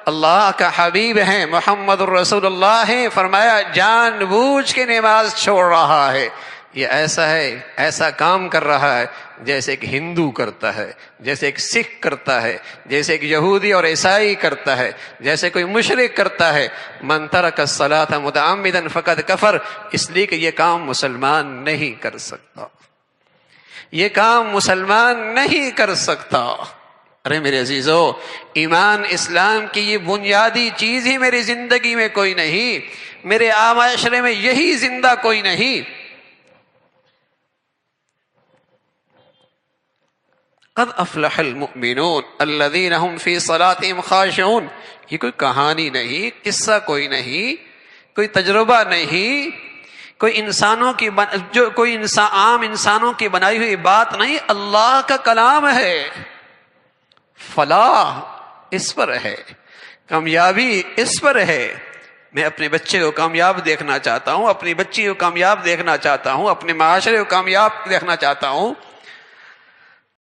اللہ کا حبیب ہیں، محمد الرسول اللہ ہیں، فرمایا جان بوجھ کے نماز چھوڑ رہا ہے، یہ ایسا ہے، ایسا کام کر رہا ہے جیسے ایک ہندو کرتا ہے، جیسے ایک سکھ کرتا ہے، جیسے ایک یہودی اور عیسائی کرتا ہے، جیسے کوئی مشرک کرتا ہے۔ من ترک الصلاۃ متعمدا فقد کفر، اس لیے کہ یہ کام مسلمان نہیں کر سکتا، یہ کام مسلمان نہیں کر سکتا۔ ارے میرے عزیزو، ایمان اسلام کی یہ بنیادی چیز ہی میری زندگی میں کوئی نہیں، میرے معاشرے میں یہی زندہ کوئی نہیں۔ قد افلح المؤمنون الذین هم فی صلاتهم خاشعون، یہ کوئی کہانی نہیں، قصہ کوئی نہیں، کوئی تجربہ نہیں، کوئی انسانوں کی کوئی عام انسانوں کی بنائی ہوئی بات نہیں، اللہ کا کلام ہے۔ فلاح اس پر ہے، کامیابی اس پر ہے۔ میں اپنے بچے کو کامیاب دیکھنا چاہتا ہوں، اپنی بچی کو کامیاب دیکھنا چاہتا ہوں، اپنے معاشرے کو کامیاب دیکھنا چاہتا ہوں۔